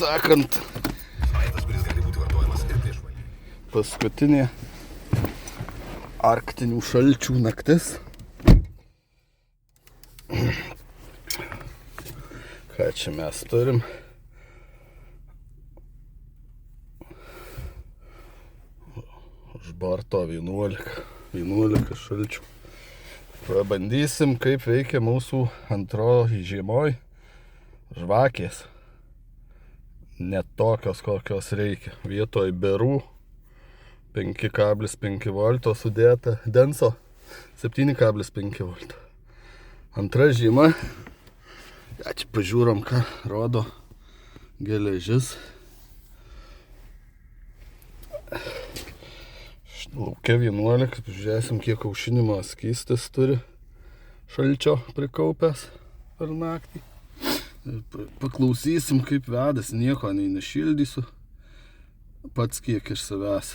sakant, paskutinė arktinių šalčių naktis. Ką čia mes turim? Už borto 11 šalčių. Pabandysim, kaip veikia mūsų antroji žiemoj žvakės. Net tokios, kokios reikia. Vietoj berų 5,5 volto sudėta denso 7,5 volto. Antra žiema. Ja, čia pažiūrom, ką rodo geležis. Lauke 11, pažiūrėsim, kiek aušinimo skystis turi šalčio prikaupęs per naktį. Paklausysim, kaip vedas, nieko nešildysiu. Pats kiek iš savęs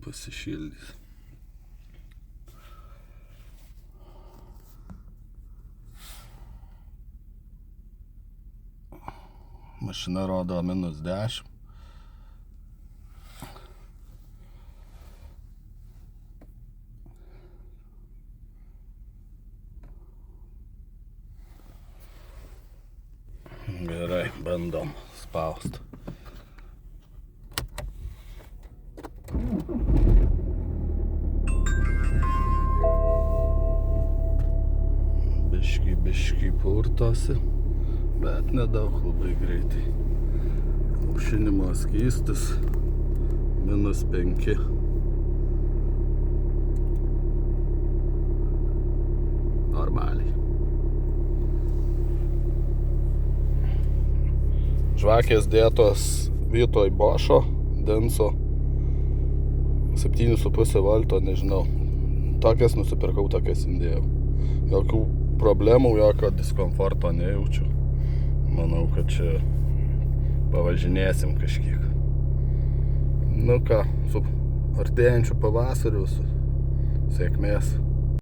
pasišildys. Mašina rodo -10. Gerai, bandom spaust. Biški purtosi, bet nedaug, labai greitai. Aušinimo skystis -5. Normaliai. Žvakės dėtos vietoj Bošo, denso 7,5 volto, nežinau. Tokias nusipirkau, tokias indėjau. Jokių problemų, jokio diskomforto nejaučiu. Manau, kad čia pavažinėsim kažkiek. Nu ką, su artėjančiu pavasariu, sėkmės.